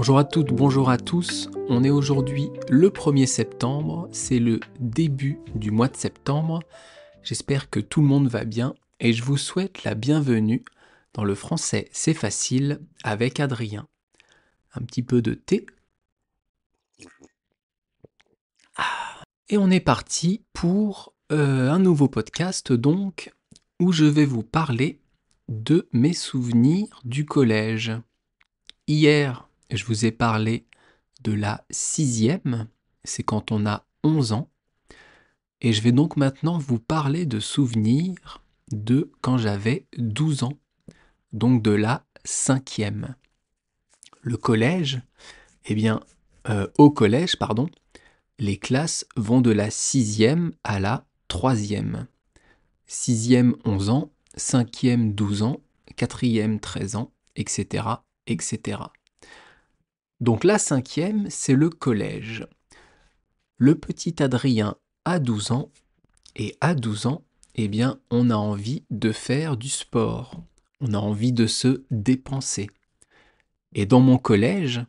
Bonjour à toutes, bonjour à tous. On est aujourd'hui le 1er septembre, c'est le début du mois de septembre. J'espère que tout le monde va bien et je vous souhaite la bienvenue dans le français c'est facile avec Adrien. Un petit peu de thé. Et on est parti pour un nouveau podcast donc où je vais vous parler de mes souvenirs du collège. Hier, je vous ai parlé de la 6e, c'est quand on a 11 ans. Et je vais donc maintenant vous parler de souvenirs de quand j'avais 12 ans, donc de la 5e. Le collège, au collège, pardon, les classes vont de la 6e à la 3e. 6e, 11 ans, 5e, 12 ans, 4e, 13 ans, etc., etc. Donc la 5e, c'est le collège. Le petit Adrien a 12 ans, et à 12 ans, on a envie de faire du sport. On a envie de se dépenser. Et dans mon collège,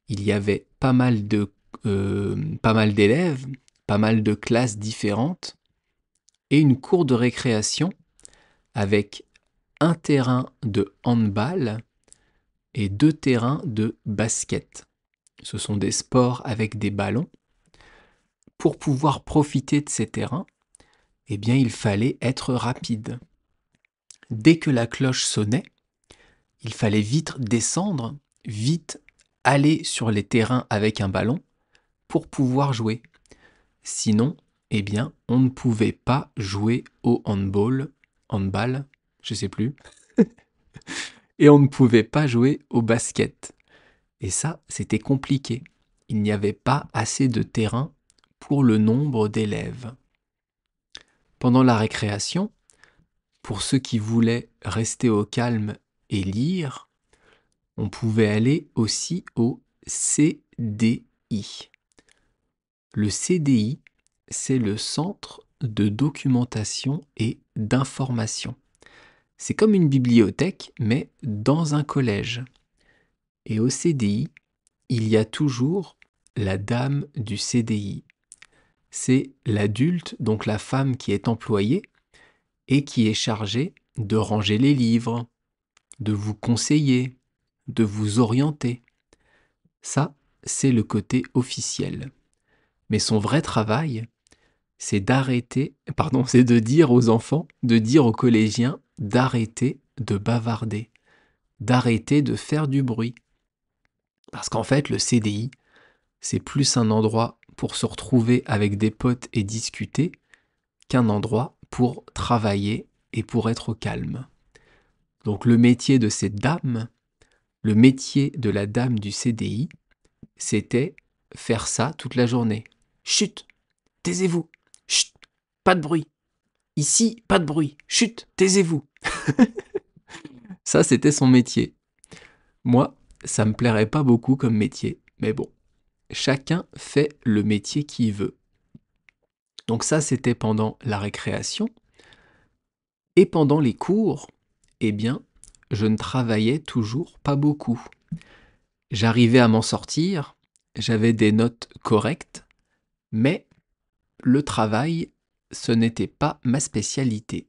il y avait pas mal d'élèves, pas mal de classes différentes, et une cour de récréation avec un terrain de handball et 2 terrains de basket. Ce sont des sports avec des ballons. Pour pouvoir profiter de ces terrains, il fallait être rapide. Dès que la cloche sonnait, il fallait vite descendre, vite aller sur les terrains avec un ballon pour pouvoir jouer. Sinon, on ne pouvait pas jouer au handball, je sais plus, et on ne pouvait pas jouer au basket. Et ça, c'était compliqué. Il n'y avait pas assez de terrain pour le nombre d'élèves. Pendant la récréation, pour ceux qui voulaient rester au calme et lire, on pouvait aller aussi au CDI. Le CDI, c'est le Centre de documentation et d'information. C'est comme une bibliothèque, mais dans un collège. Et au CDI, il y a toujours la dame du CDI. C'est l'adulte, donc la femme qui est employée et qui est chargée de ranger les livres, de vous conseiller, de vous orienter. Ça, c'est le côté officiel. Mais son vrai travail, c'est c'est de dire aux enfants, de dire aux collégiens d'arrêter de bavarder, d'arrêter de faire du bruit. Parce qu'en fait, le CDI, c'est plus un endroit pour se retrouver avec des potes et discuter qu'un endroit pour travailler et pour être au calme. Donc le métier de cette dame, le métier de la dame du CDI, c'était faire ça toute la journée. Chut, taisez-vous. Chut, pas de bruit. Ici, pas de bruit. Chut, taisez-vous. Ça, c'était son métier. Moi, ça me plairait pas beaucoup comme métier, mais bon, chacun fait le métier qu'il veut. Donc ça, c'était pendant la récréation. Et pendant les cours, je ne travaillais toujours pas beaucoup. J'arrivais à m'en sortir, j'avais des notes correctes, mais le travail, ce n'était pas ma spécialité.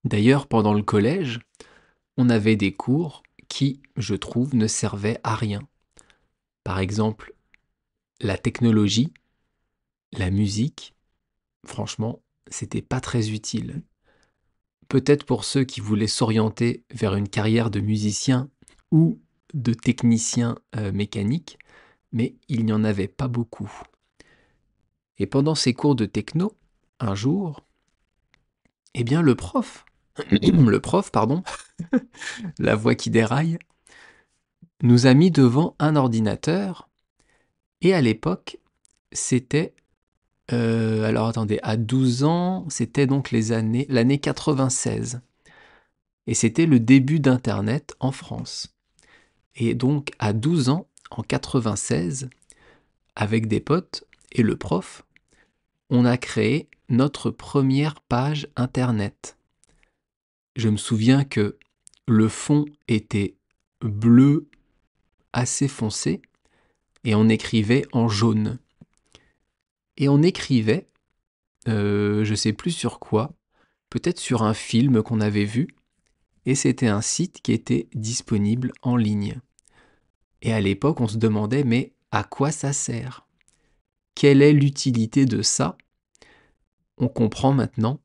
D'ailleurs, pendant le collège, on avait des cours qui, je trouve, ne servaient à rien. Par exemple, la technologie, la musique, franchement, c'était pas très utile. Peut-être pour ceux qui voulaient s'orienter vers une carrière de musicien ou de technicien mécanique, mais il n'y en avait pas beaucoup. Et pendant ces cours de techno, un jour, le prof, la voix qui déraille, nous a mis devant un ordinateur, et à l'époque, c'était, à 12 ans, c'était donc l'année 96. Et c'était le début d'Internet en France. Et donc, à 12 ans, en 96, avec des potes et le prof, on a créé notre première page Internet. Je me souviens que le fond était bleu assez foncé et on écrivait en jaune. Et on écrivait, je sais plus sur quoi, peut-être sur un film qu'on avait vu, et c'était un site qui était disponible en ligne. Et à l'époque, on se demandait, mais à quoi ça sert? Quelle est l'utilité de ça? On comprend maintenant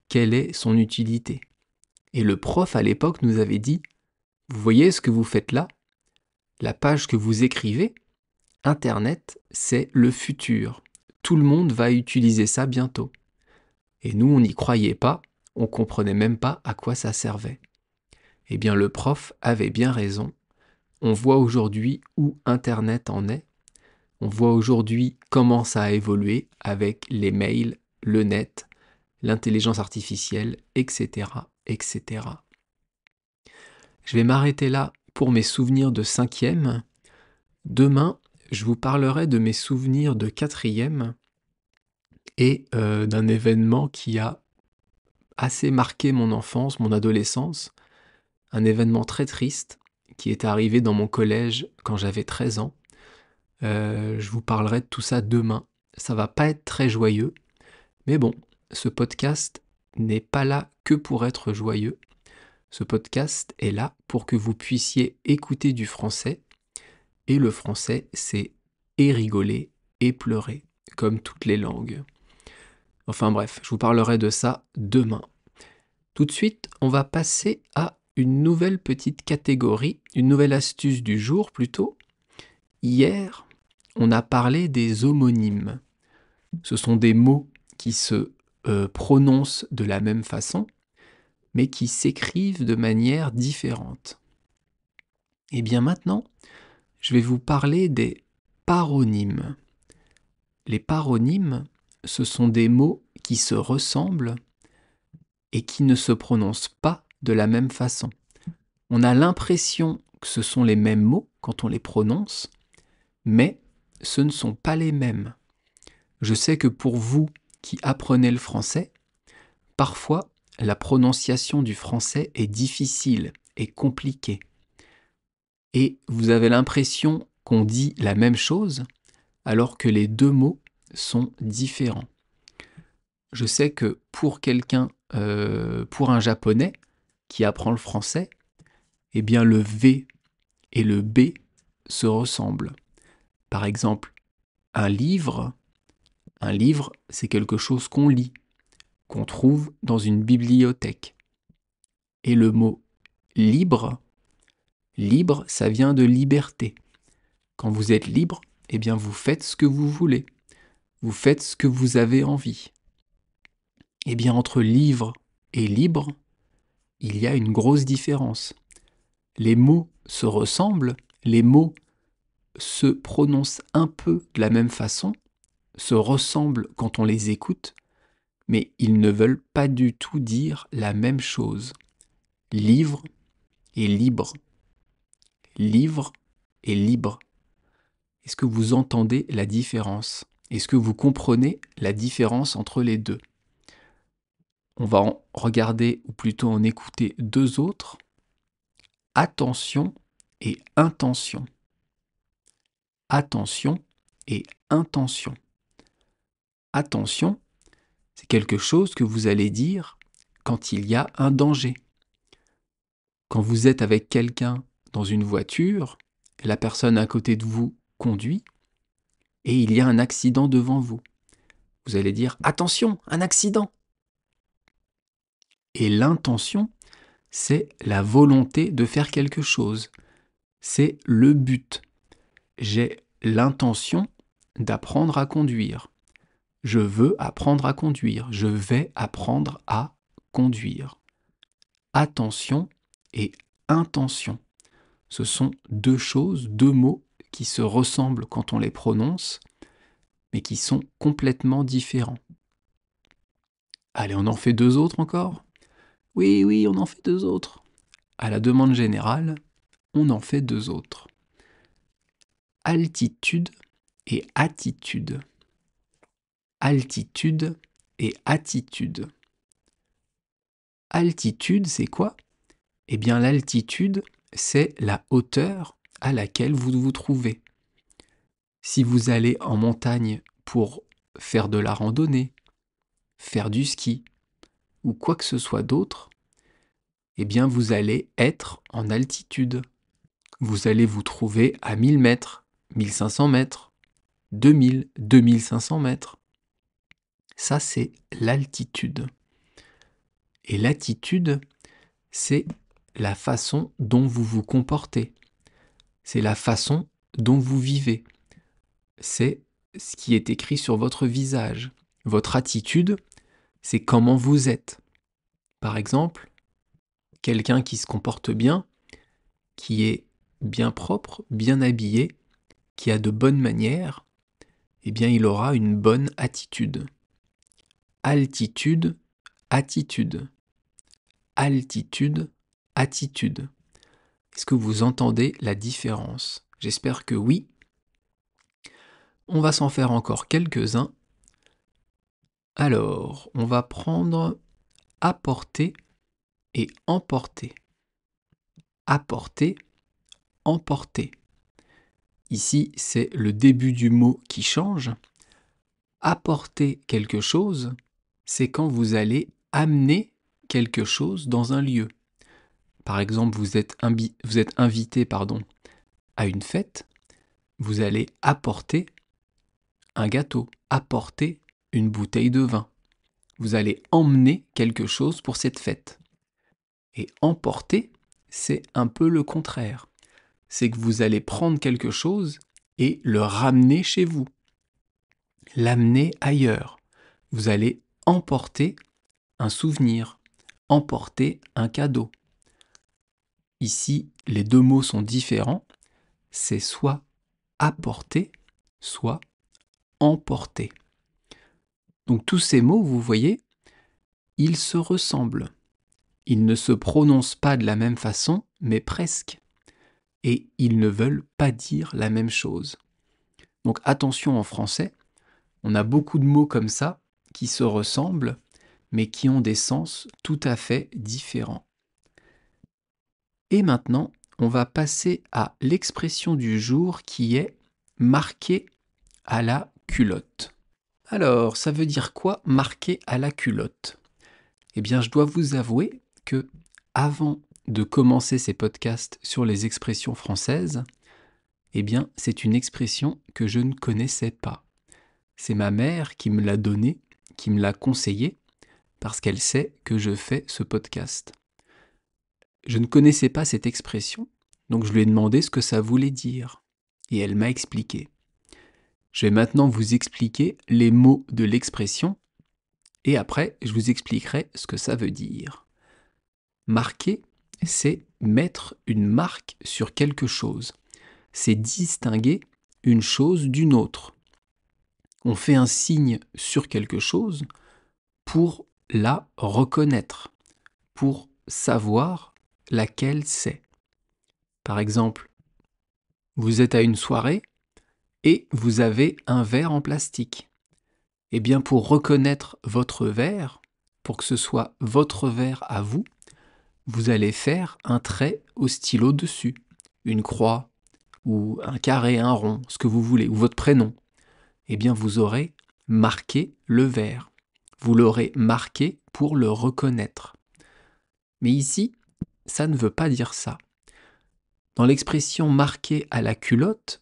quelle est son utilité. Et le prof à l'époque nous avait dit, vous voyez ce que vous faites là? La page que vous écrivez, Internet, c'est le futur. Tout le monde va utiliser ça bientôt. Et nous, on n'y croyait pas, on comprenait même pas à quoi ça servait. Eh bien, le prof avait bien raison. On voit aujourd'hui où Internet en est. On voit aujourd'hui comment ça a évolué avec les mails, le net, l'intelligence artificielle, etc., etc. Je vais m'arrêter là pour mes souvenirs de 5e. Demain, je vous parlerai de mes souvenirs de 4e et d'un événement qui a assez marqué mon enfance, mon adolescence. Un événement très triste qui est arrivé dans mon collège quand j'avais 13 ans. Je vous parlerai de tout ça demain. Ça va pas être très joyeux, mais bon, ce podcast n'est pas là que pour être joyeux. Ce podcast est là pour que vous puissiez écouter du français. Et le français, c'est et rigoler et pleurer, comme toutes les langues. Enfin bref, je vous parlerai de ça demain. Tout de suite, on va passer à une nouvelle petite catégorie, une nouvelle astuce du jour plutôt. Hier, on a parlé des homonymes. Ce sont des mots qui se prononcent de la même façon, mais qui s'écrivent de manière différente. Et bien maintenant, je vais vous parler des paronymes. Les paronymes, ce sont des mots qui se ressemblent et qui ne se prononcent pas de la même façon. On a l'impression que ce sont les mêmes mots quand on les prononce, mais ce ne sont pas les mêmes. Je sais que pour vous qui apprenez le français, parfois la prononciation du français est difficile et compliquée. Et vous avez l'impression qu'on dit la même chose alors que les deux mots sont différents. Je sais que pour quelqu'un, pour un japonais qui apprend le français, eh bien le V et le B se ressemblent. Par exemple, un livre, c'est quelque chose qu'on lit, qu'on trouve dans une bibliothèque. Et le mot libre, libre, ça vient de liberté. Quand vous êtes libre, eh bien vous faites ce que vous voulez. Vous faites ce que vous avez envie. Eh bien entre livre et libre, il y a une grosse différence. Les mots se ressemblent, les mots se prononcent un peu de la même façon, se ressemblent quand on les écoute, mais ils ne veulent pas du tout dire la même chose. Livre et libre. Livre et libre. Est-ce que vous entendez la différence? Est-ce que vous comprenez la différence entre les deux? On va en regarder, ou plutôt en écouter deux autres. Attention et intention. Attention et intention. Attention, c'est quelque chose que vous allez dire quand il y a un danger. Quand vous êtes avec quelqu'un dans une voiture, la personne à côté de vous conduit et il y a un accident devant vous. Vous allez dire « Attention, un accident !» Et l'intention, c'est la volonté de faire quelque chose. C'est le but. J'ai l'intention d'apprendre à conduire. Je veux apprendre à conduire. Je vais apprendre à conduire. Attention et intention. Ce sont deux choses, deux mots qui se ressemblent quand on les prononce, mais qui sont complètement différents. Allez, on en fait deux autres encore? Oui, on en fait deux autres. À la demande générale, on en fait deux autres. Altitude et attitude. Altitude et attitude. Altitude, c'est quoi? Eh bien, l'altitude, c'est la hauteur à laquelle vous vous trouvez. Si vous allez en montagne pour faire de la randonnée, faire du ski ou quoi que ce soit d'autre, eh bien vous allez être en altitude. Vous allez vous trouver à 1000 mètres, 1500 mètres, 2000, 2500 mètres. Ça, c'est l'altitude. Et l'attitude, c'est la façon dont vous vous comportez. C'est la façon dont vous vivez. C'est ce qui est écrit sur votre visage. Votre attitude, c'est comment vous êtes. Par exemple, quelqu'un qui se comporte bien, qui est bien propre, bien habillé, qui a de bonnes manières, eh bien il aura une bonne attitude. Altitude, attitude. Altitude, attitude. Est-ce que vous entendez la différence? J'espère que oui. On va s'en faire encore quelques-uns. Alors, on va prendre apporter et emporter. Apporter, emporter. Ici, c'est le début du mot qui change. Apporter quelque chose, c'est quand vous allez amener quelque chose dans un lieu. Par exemple, vous êtes invité à une fête, vous allez apporter un gâteau, apporter une bouteille de vin. Vous allez emmener quelque chose pour cette fête. Et emporter, c'est un peu le contraire. C'est que vous allez prendre quelque chose et le ramener chez vous. L'amener ailleurs. Vous allez emporter un souvenir, emporter un cadeau. Ici, les deux mots sont différents. C'est soit apporter, soit emporter. Donc tous ces mots, vous voyez, ils se ressemblent. Ils ne se prononcent pas de la même façon, mais presque. Et ils ne veulent pas dire la même chose. Donc attention en français, on a beaucoup de mots comme ça qui se ressemblent, mais qui ont des sens tout à fait différents. Et maintenant, on va passer à l'expression du jour qui est marqué à la culotte. Alors, ça veut dire quoi marqué à la culotte? Eh bien, je dois vous avouer que avant de commencer ces podcasts sur les expressions françaises, eh bien, c'est une expression que je ne connaissais pas. C'est ma mère qui me l'a donnée, qui me l'a conseillée, parce qu'elle sait que je fais ce podcast. Je ne connaissais pas cette expression, donc je lui ai demandé ce que ça voulait dire. Et elle m'a expliqué. Je vais maintenant vous expliquer les mots de l'expression, et après, je vous expliquerai ce que ça veut dire. Marquer, c'est mettre une marque sur quelque chose. C'est distinguer une chose d'une autre. On fait un signe sur quelque chose pour la reconnaître, pour savoir laquelle c'est. Par exemple, vous êtes à une soirée et vous avez un verre en plastique. Eh bien, pour reconnaître votre verre, pour que ce soit votre verre à vous, vous allez faire un trait au stylo dessus, une croix, ou un carré, un rond, ce que vous voulez, ou votre prénom. Eh bien, vous aurez marqué le verre. Vous l'aurez marqué pour le reconnaître. Mais ici, ça ne veut pas dire ça. Dans l'expression marqué à la culotte,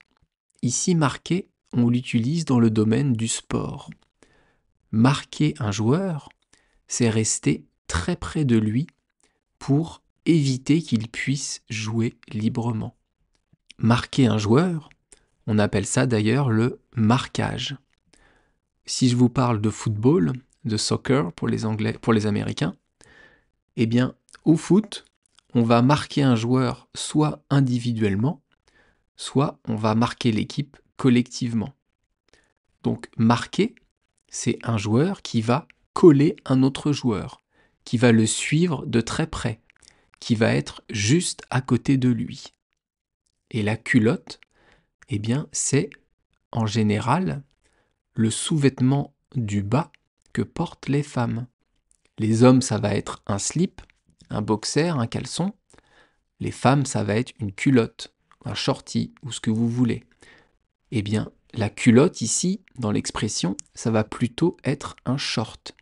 ici marqué, on l'utilise dans le domaine du sport. Marquer un joueur, c'est rester très près de lui pour éviter qu'il puisse jouer librement. Marquer un joueur, on appelle ça d'ailleurs le marquage. Si je vous parle de football, de soccer pour les Anglais, pour les Américains, eh bien, au foot, on va marquer un joueur soit individuellement, soit on va marquer l'équipe collectivement. Donc, marquer, c'est un joueur qui va coller un autre joueur, qui va le suivre de très près, qui va être juste à côté de lui. Et la culotte, eh bien, c'est en général le sous-vêtement du bas que portent les femmes. Les hommes, ça va être un slip, un boxer, un caleçon. Les femmes, ça va être une culotte, un shorty ou ce que vous voulez. Eh bien, la culotte ici, dans l'expression, ça va plutôt être un short,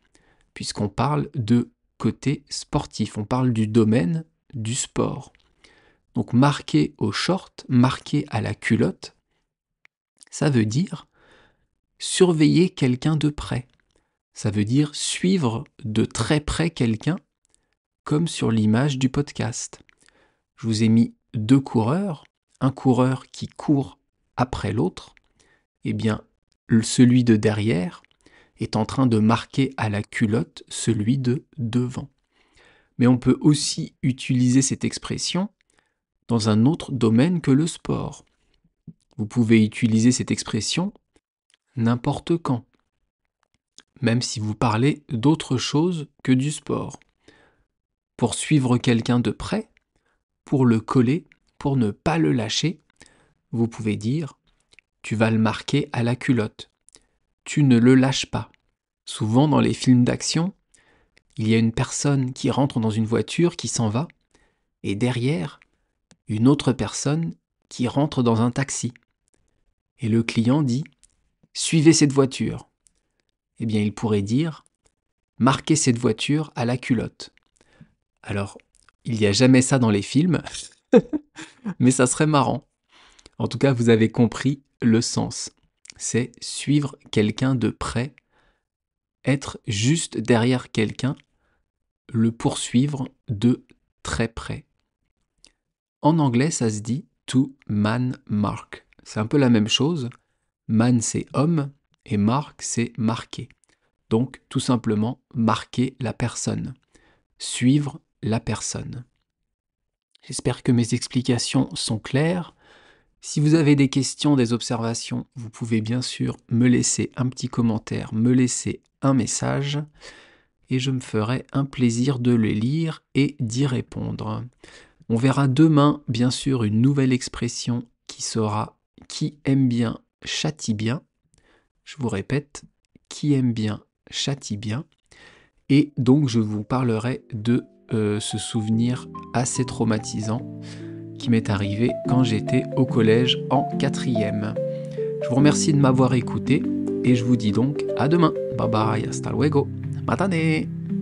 puisqu'on parle de côté sportif, on parle du domaine du sport. Donc marquer au short, marquer à la culotte, ça veut dire surveiller quelqu'un de près. Ça veut dire suivre de très près quelqu'un, comme sur l'image du podcast. Je vous ai mis 2 coureurs, un coureur qui court après l'autre. Eh bien, celui de derrière est en train de marquer à la culotte celui de devant. Mais on peut aussi utiliser cette expression dans un autre domaine que le sport. Vous pouvez utiliser cette expression n'importe quand, même si vous parlez d'autre chose que du sport. Pour suivre quelqu'un de près, pour le coller, pour ne pas le lâcher, vous pouvez dire « tu vas le marquer à la culotte ». Tu ne le lâches pas. Souvent dans les films d'action, il y a une personne qui rentre dans une voiture, qui s'en va, et derrière, une autre personne qui rentre dans un taxi. Et le client dit « suivez cette voiture ». Eh bien, il pourrait dire « marquez cette voiture à la culotte ». Alors, il n'y a jamais ça dans les films, mais ça serait marrant. En tout cas, vous avez compris le sens. C'est suivre quelqu'un de près, être juste derrière quelqu'un, le poursuivre de très près. En anglais, ça se dit to man mark. C'est un peu la même chose. Man, c'est homme, et mark, c'est marquer. Donc, tout simplement, marquer la personne. Suivre la personne. J'espère que mes explications sont claires. Si vous avez des questions, des observations, vous pouvez bien sûr me laisser un petit commentaire, me laisser un message, et je me ferai un plaisir de les lire et d'y répondre. On verra demain, bien sûr, une nouvelle expression qui sera « qui aime bien, châtie bien ». Je vous répète, « qui aime bien, châtie bien ». Et donc, je vous parlerai de ce souvenir assez traumatisant qui m'est arrivé quand j'étais au collège en 4e. Je vous remercie de m'avoir écouté et je vous dis donc à demain. Bye bye, hasta luego. Matane!